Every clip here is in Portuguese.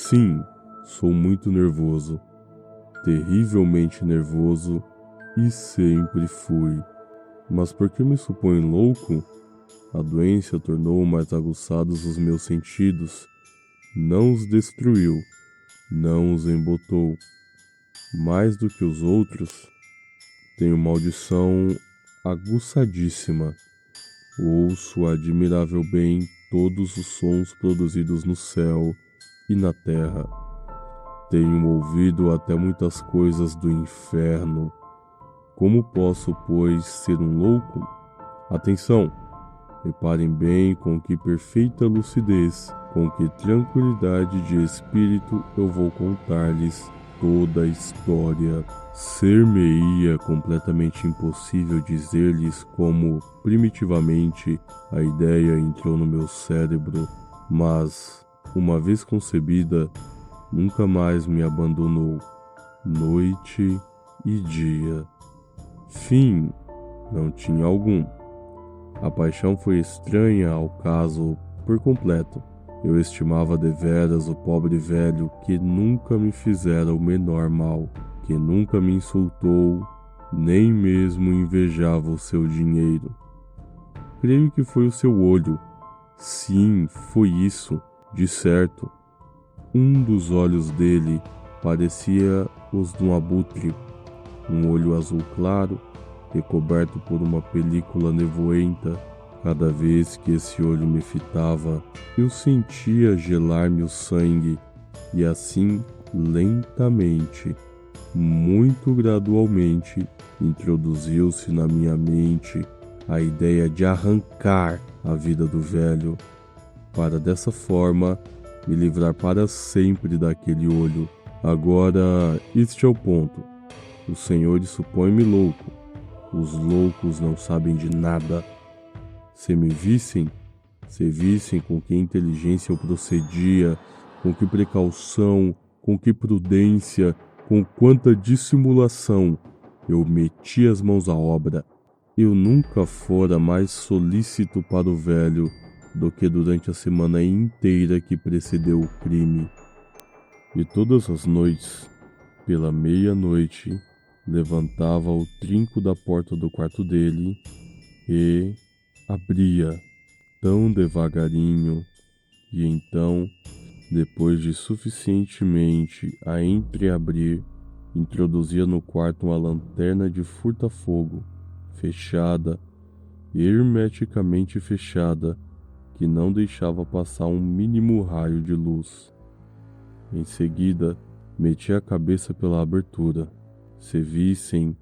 Sim, sou muito nervoso, terrivelmente nervoso e sempre fui. Mas por que me suponho louco? A doença tornou mais aguçados os meus sentidos, não os destruiu, não os embotou. Mais do que os outros, tenho uma audição aguçadíssima. Ouço admirável bem todos os sons produzidos no céu e na terra. Tenho ouvido até muitas coisas do inferno. Como posso, pois, ser um louco? Atenção! Reparem bem com que perfeita lucidez, com que tranquilidade de espírito eu vou contar-lhes toda a história. Ser-me-ia completamente impossível dizer-lhes como, primitivamente, a ideia entrou no meu cérebro, mas, uma vez concebida, nunca mais me abandonou, noite e dia. Fim, não tinha algum. A paixão foi estranha ao caso por completo. Eu estimava deveras o pobre velho que nunca me fizera o menor mal, que nunca me insultou, nem mesmo invejava o seu dinheiro. Creio que foi o seu olho. Sim, foi isso, de certo. Um dos olhos dele parecia os de um abutre, um olho azul claro, recoberto por uma película nevoenta. Cada vez que esse olho me fitava, eu sentia gelar-me o sangue, e assim, lentamente, muito gradualmente, introduziu-se na minha mente a ideia de arrancar a vida do velho, para dessa forma me livrar para sempre daquele olho. Agora, este é o ponto. Os senhores supõem-me louco. Os loucos não sabem de nada. Se vissem com que inteligência eu procedia, com que precaução, com que prudência, com quanta dissimulação eu meti as mãos à obra. Eu nunca fora mais solícito para o velho do que durante a semana inteira que precedeu o crime. E todas as noites, pela meia-noite, levantava o trinco da porta do quarto dele e abria tão devagarinho, e então, depois de suficientemente a entreabrir, introduzia no quarto uma lanterna de furta-fogo, fechada, hermeticamente fechada, que não deixava passar um mínimo raio de luz. Em seguida, metia a cabeça pela abertura. Se vissem,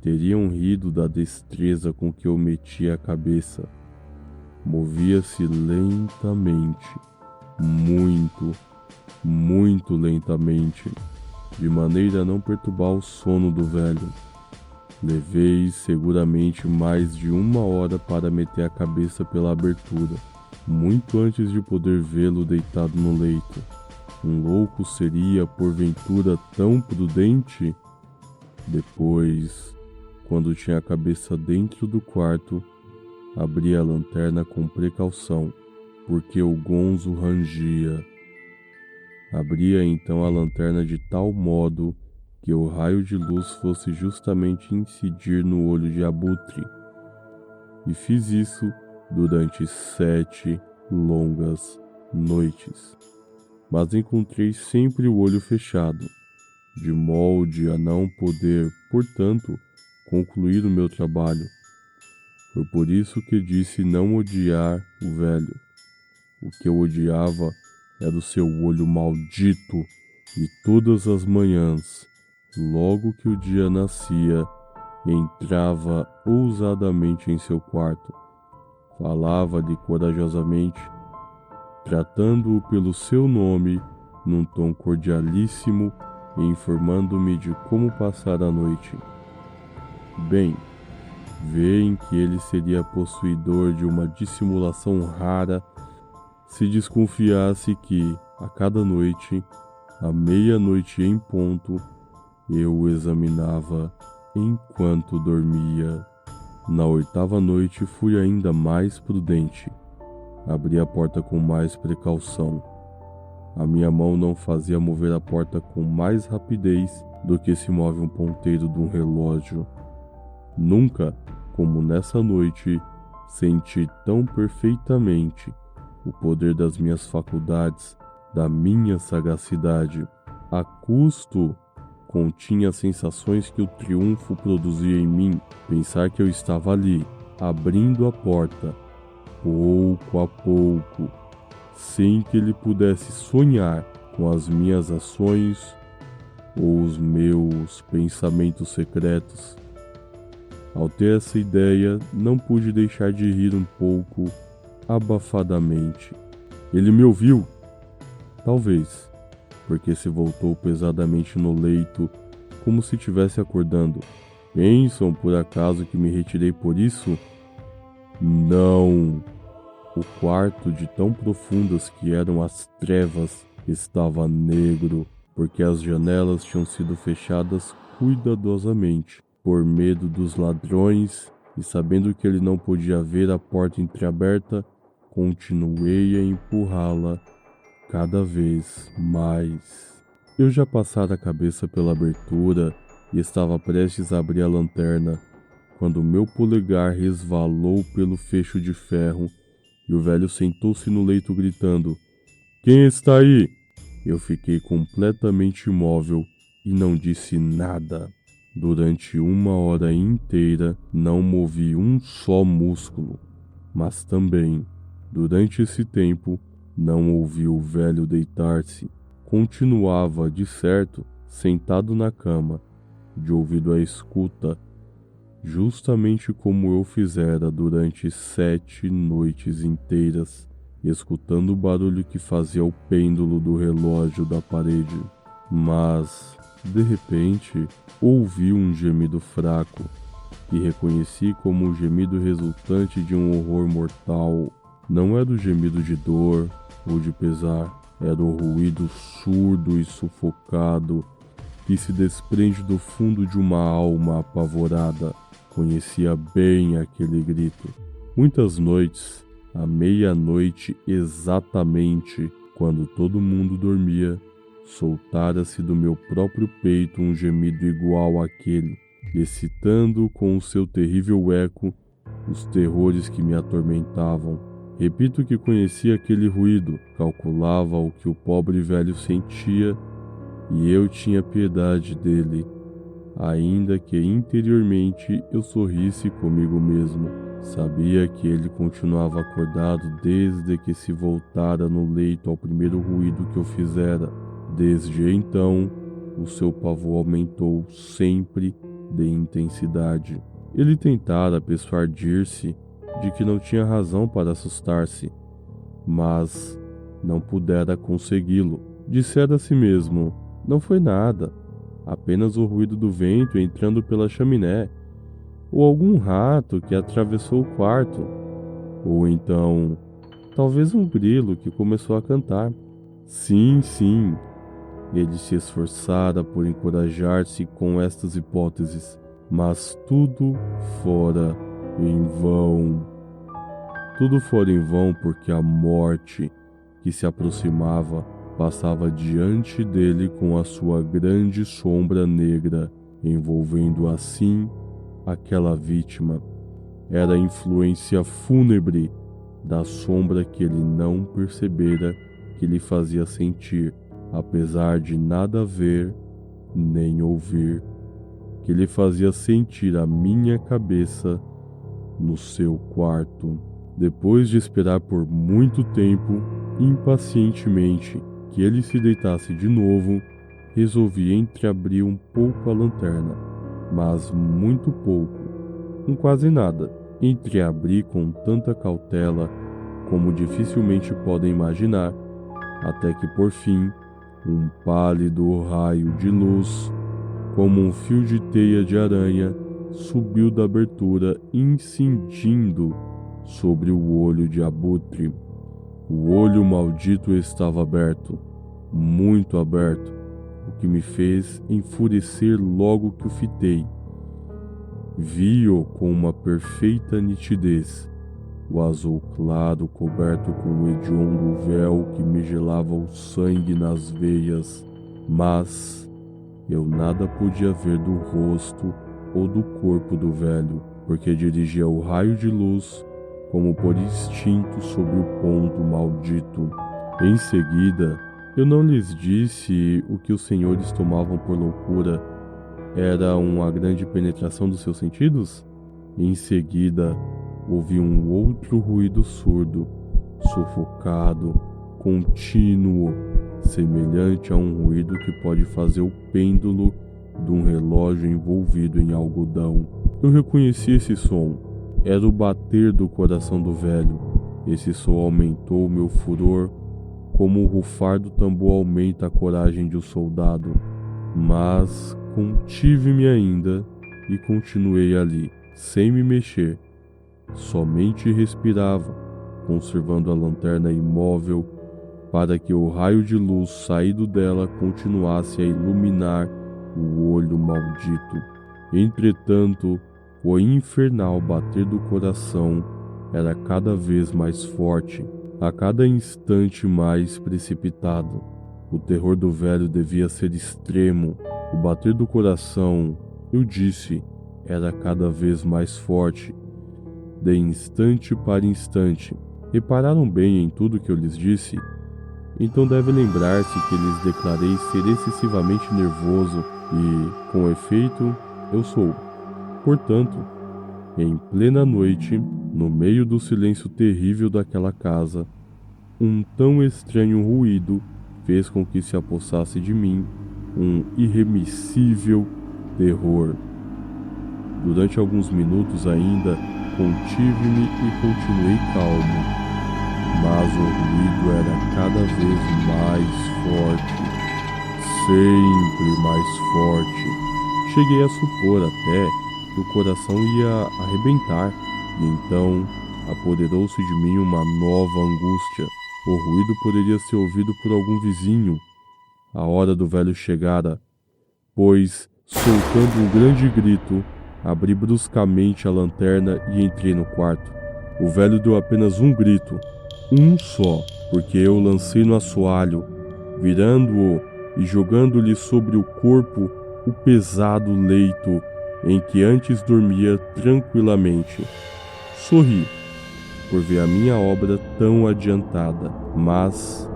teriam rido da destreza com que eu metia a cabeça. Movia-se lentamente, muito, muito lentamente, de maneira a não perturbar o sono do velho. Levei seguramente mais de 1 hora para meter a cabeça pela abertura, muito antes de poder vê-lo deitado no leito. Um louco seria, porventura, tão prudente? Depois, quando tinha a cabeça dentro do quarto, abri a lanterna com precaução, porque o gonzo rangia. Abria então a lanterna de tal modo que o raio de luz fosse justamente incidir no olho de abutre. E fiz isso durante 7 longas noites. Mas encontrei sempre o olho fechado, de molde a não poder, portanto, concluir o meu trabalho. Foi por isso que disse não odiar o velho. O que eu odiava era o seu olho maldito, e todas as manhãs, logo que o dia nascia, entrava ousadamente em seu quarto. Falava-lhe corajosamente, tratando-o pelo seu nome, num tom cordialíssimo e informando-me de como passar a noite. Bem, veem que ele seria possuidor de uma dissimulação rara se desconfiasse que, a cada noite, à meia-noite em ponto, eu o examinava enquanto dormia. Na 8ª noite fui ainda mais prudente. Abri a porta com mais precaução. A minha mão não fazia mover a porta com mais rapidez do que se move um ponteiro de um relógio. Nunca, como nessa noite, senti tão perfeitamente o poder das minhas faculdades, da minha sagacidade. A custo, continha sensações que o triunfo produzia em mim. Pensar que eu estava ali, abrindo a porta, pouco a pouco, sem que ele pudesse sonhar com as minhas ações ou os meus pensamentos secretos. Ao ter essa ideia, não pude deixar de rir um pouco abafadamente. Ele me ouviu? Talvez, porque se voltou pesadamente no leito, como se estivesse acordando. Pensam por acaso que me retirei por isso? Não! O quarto, de tão profundas que eram as trevas, estava negro, porque as janelas tinham sido fechadas cuidadosamente, por medo dos ladrões, e sabendo que ele não podia ver a porta entreaberta, continuei a empurrá-la cada vez mais. Eu já passara a cabeça pela abertura e estava prestes a abrir a lanterna, quando meu polegar resvalou pelo fecho de ferro e o velho sentou-se no leito gritando: "Quem está aí?" Eu fiquei completamente imóvel e não disse nada. Durante 1 hora inteira não movi um só músculo, mas também, durante esse tempo, não ouvi o velho deitar-se. Continuava, de certo, sentado na cama, de ouvido à escuta, justamente como eu fizera durante 7 noites inteiras, escutando o barulho que fazia o pêndulo do relógio da parede. Mas, de repente, ouvi um gemido fraco, que reconheci como o gemido resultante de um horror mortal. Não era o gemido de dor ou de pesar, era o ruído surdo e sufocado que se desprende do fundo de uma alma apavorada. Conhecia bem aquele grito. Muitas noites, à meia-noite exatamente, quando todo mundo dormia, soltara-se do meu próprio peito um gemido igual àquele, excitando com o seu terrível eco os terrores que me atormentavam. Repito que conhecia aquele ruído, calculava o que o pobre velho sentia e eu tinha piedade dele, ainda que interiormente eu sorrisse comigo mesmo. Sabia que ele continuava acordado desde que se voltara no leito ao primeiro ruído que eu fizera. Desde então, o seu pavor aumentou sempre de intensidade. Ele tentara persuadir-se de que não tinha razão para assustar-se, mas não pudera consegui-lo. Dissera a si mesmo: não foi nada, apenas o ruído do vento entrando pela chaminé, ou algum rato que atravessou o quarto, ou então, talvez um grilo que começou a cantar. Sim, sim, ele se esforçara por encorajar-se com estas hipóteses, mas tudo fora em vão. Tudo fora em vão porque a morte, que se aproximava, passava diante dele com a sua grande sombra negra, envolvendo assim aquela vítima. Era a influência fúnebre da sombra que ele não percebera que lhe fazia sentir, apesar de nada ver nem ouvir, que lhe fazia sentir a minha cabeça no seu quarto. Depois de esperar por muito tempo, impacientemente, que ele se deitasse de novo, resolvi entreabrir um pouco a lanterna, mas muito pouco, com quase nada. Entreabri com tanta cautela como dificilmente podem imaginar, até que por fim, um pálido raio de luz, como um fio de teia de aranha, subiu da abertura incidindo sobre o olho de abutre. O olho maldito estava aberto, muito aberto, o que me fez enfurecer logo que o fitei. Vi-o com uma perfeita nitidez, o azul claro coberto com o hediondo véu que me gelava o sangue nas veias, mas eu nada podia ver do rosto ou do corpo do velho, porque dirigia o raio de luz como por instinto sobre o ponto maldito. Em seguida, eu não lhes disse o que os senhores tomavam por loucura era uma grande penetração dos seus sentidos? Em seguida, ouvi um outro ruído surdo, sufocado, contínuo, semelhante a um ruído que pode fazer o pêndulo de um relógio envolvido em algodão. Eu reconheci esse som. Era o bater do coração do velho. Esse som aumentou meu furor, como o rufar do tambor aumenta a coragem de um soldado. Mas contive-me ainda e continuei ali, sem me mexer. Somente respirava, conservando a lanterna imóvel para que o raio de luz saído dela continuasse a iluminar o olho maldito. Entretanto, o infernal bater do coração era cada vez mais forte, a cada instante mais precipitado. O terror do velho devia ser extremo. O bater do coração, eu disse, era cada vez mais forte, de instante para instante. Repararam bem em tudo que eu lhes disse? Então deve lembrar-se que lhes declarei ser excessivamente nervoso e, com efeito, eu sou. Portanto, em plena noite, no meio do silêncio terrível daquela casa, um tão estranho ruído fez com que se apossasse de mim um irremissível terror. Durante alguns minutos ainda, contive-me e continuei calmo. Mas o ruído era cada vez mais forte, sempre mais forte. Cheguei a supor até que o coração ia arrebentar, e então apoderou-se de mim uma nova angústia. O ruído poderia ser ouvido por algum vizinho. A hora do velho chegara, pois, soltando um grande grito, abri bruscamente a lanterna e entrei no quarto. O velho deu apenas um grito, um só, porque eu o lancei no assoalho, virando-o e jogando-lhe sobre o corpo o pesado leito em que antes dormia tranquilamente. Sorri, por ver a minha obra tão adiantada, mas,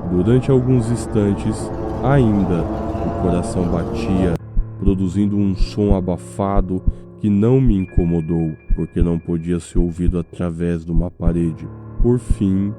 durante alguns instantes, ainda o coração batia, produzindo um som abafado que não me incomodou, porque não podia ser ouvido através de uma parede. Por fim,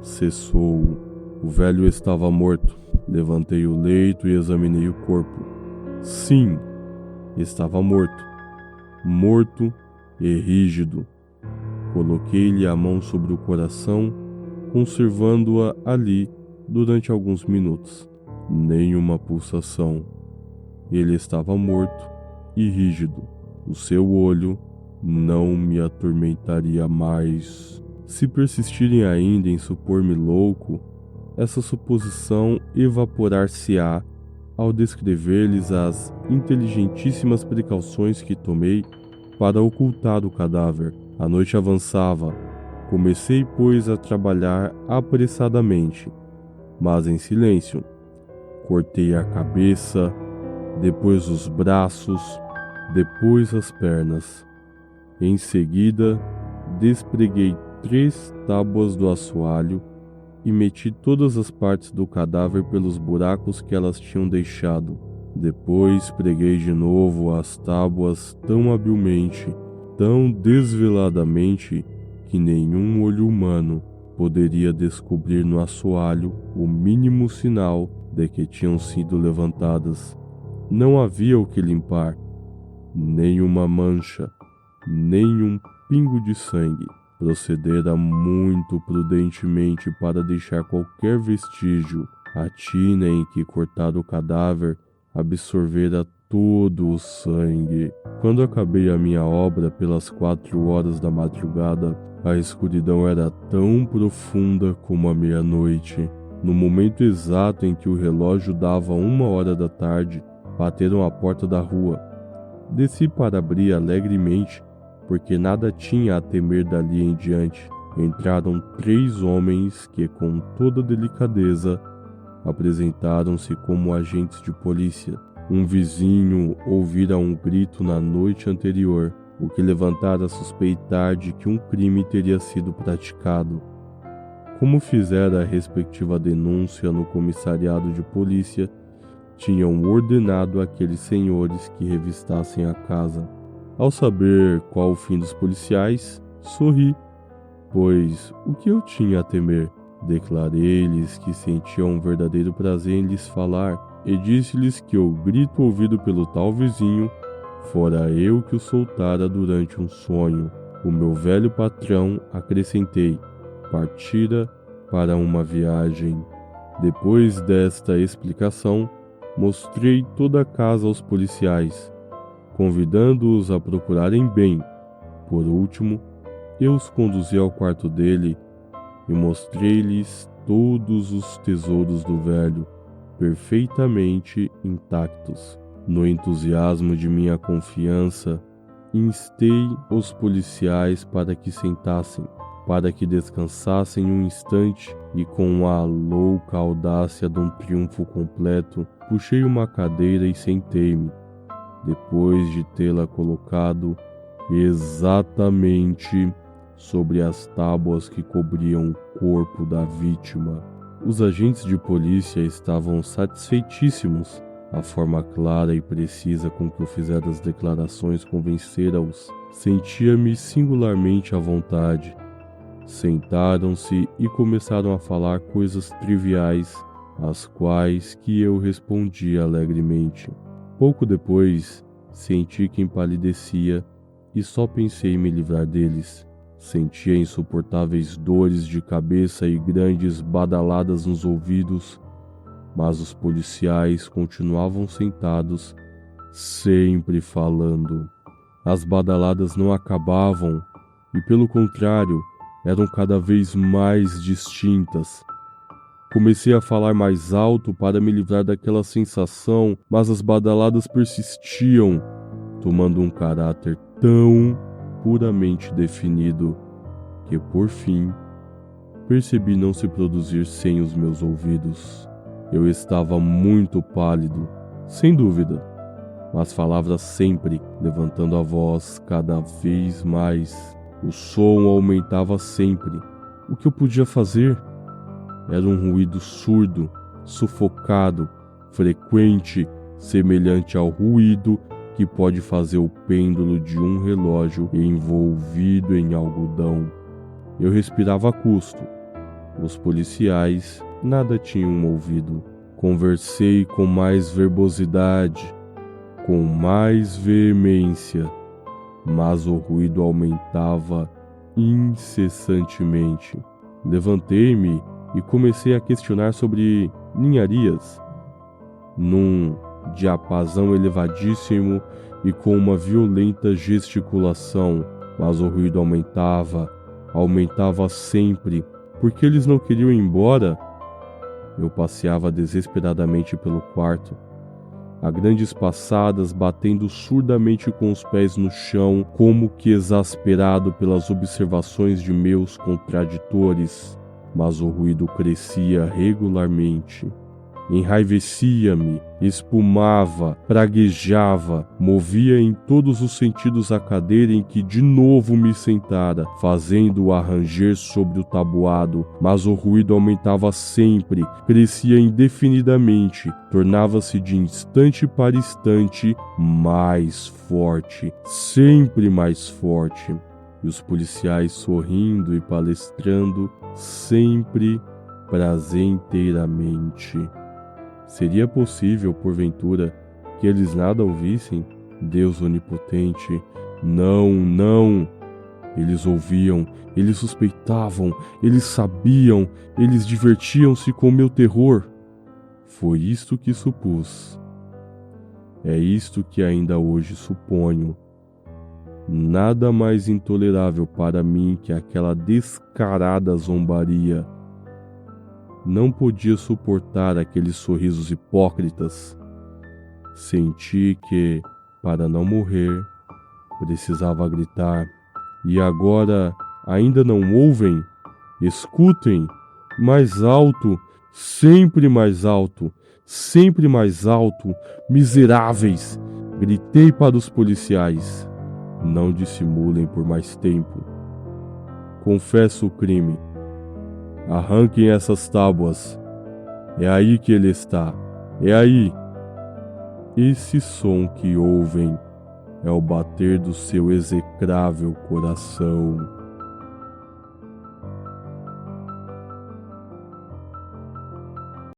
cessou. O velho estava morto. Levantei o leito e examinei o corpo. Sim, estava morto. Morto e rígido. Coloquei-lhe a mão sobre o coração, conservando-a ali durante alguns minutos. Nenhuma pulsação. Ele estava morto e rígido. O seu olho não me atormentaria mais. Se persistirem ainda em supor-me louco, essa suposição evaporar-se-á ao descrever-lhes as inteligentíssimas precauções que tomei para ocultar o cadáver. A noite avançava. Comecei, pois, a trabalhar apressadamente, mas em silêncio. Cortei a cabeça, depois os braços, depois as pernas. Em seguida, despreguei 3 tábuas do assoalho e meti todas as partes do cadáver pelos buracos que elas tinham deixado. Depois preguei de novo as tábuas tão habilmente, tão desveladamente, que nenhum olho humano poderia descobrir no assoalho o mínimo sinal de que tinham sido levantadas. Não havia o que limpar, nem uma mancha, nem um pingo de sangue. Procedera muito prudentemente para deixar qualquer vestígio. A tina em que cortara o cadáver absorvera todo o sangue. Quando acabei a minha obra pelas 4 horas da madrugada, a escuridão era tão profunda como a meia-noite. No momento exato em que o relógio dava 1h da tarde, bateram à porta da rua. Desci para abrir alegremente porque nada tinha a temer dali em diante. Entraram 3 homens que, com toda delicadeza, apresentaram-se como agentes de polícia. Um vizinho ouvira um grito na noite anterior, o que levantara a suspeitar de que um crime teria sido praticado. Como fizera a respectiva denúncia no comissariado de polícia, tinham ordenado àqueles senhores que revistassem a casa. Ao saber qual o fim dos policiais, sorri, pois o que eu tinha a temer? Declarei-lhes que sentia um verdadeiro prazer em lhes falar, e disse-lhes que o grito ouvido pelo tal vizinho fora eu que o soltara durante um sonho. O meu velho patrão, acrescentei, partira para uma viagem. Depois desta explicação, mostrei toda a casa aos policiais, convidando-os a procurarem bem. Por último, eu os conduzi ao quarto dele e mostrei-lhes todos os tesouros do velho, perfeitamente intactos. No entusiasmo de minha confiança, instei os policiais para que sentassem, para que descansassem um instante, e com a louca audácia de um triunfo completo, puxei uma cadeira e sentei-me, depois de tê-la colocado exatamente sobre as tábuas que cobriam o corpo da vítima. Os agentes de polícia estavam satisfeitíssimos. A forma clara e precisa com que eu fizera as declarações convencera-os. Sentia-me singularmente à vontade. Sentaram-se e começaram a falar coisas triviais, às quais que eu respondia alegremente. Pouco depois, senti que empalidecia e só pensei em me livrar deles. Sentia insuportáveis dores de cabeça e grandes badaladas nos ouvidos, mas os policiais continuavam sentados, sempre falando. As badaladas não acabavam e, pelo contrário, eram cada vez mais distintas. Comecei a falar mais alto para me livrar daquela sensação, mas as badaladas persistiam, tomando um caráter tão puramente definido que, por fim, percebi não se produzir sem os meus ouvidos. Eu estava muito pálido, sem dúvida, mas falava sempre, levantando a voz cada vez mais. O som aumentava sempre. O que eu podia fazer? Era um ruído surdo, sufocado, frequente, semelhante ao ruído que pode fazer o pêndulo de um relógio envolvido em algodão. Eu respirava a custo. Os policiais nada tinham ouvido. Conversei com mais verbosidade, com mais veemência, mas o ruído aumentava incessantemente. Levantei-me e comecei a questionar sobre ninharias, num diapasão elevadíssimo e com uma violenta gesticulação, mas o ruído aumentava sempre. Porque eles não queriam ir embora? Eu passeava desesperadamente pelo quarto, a grandes passadas, batendo surdamente com os pés no chão, como que exasperado pelas observações de meus contraditores. Mas o ruído crescia regularmente. Enraivecia-me, espumava, praguejava, movia em todos os sentidos a cadeira em que de novo me sentara, fazendo-o ranger sobre o tabuado, mas o ruído aumentava sempre, crescia indefinidamente, tornava-se de instante para instante mais forte, sempre mais forte. E os policiais sorrindo e palestrando, sempre prazenteiramente. Seria possível, porventura, que eles nada ouvissem? Deus onipotente, não. Eles ouviam, eles suspeitavam, eles sabiam, eles divertiam-se com meu terror. Foi isto que supus. É isto que ainda hoje suponho. Nada mais intolerável para mim que aquela descarada zombaria. Não podia suportar aqueles sorrisos hipócritas. Senti que, para não morrer, precisava gritar. E agora ainda não ouvem? Escutem, mais alto, sempre mais alto, sempre mais alto, miseráveis! Gritei para os policiais. Não dissimulem por mais tempo. Confesso o crime. Arranquem essas tábuas. É aí que ele está. É aí. Esse som que ouvem é o bater do seu execrável coração.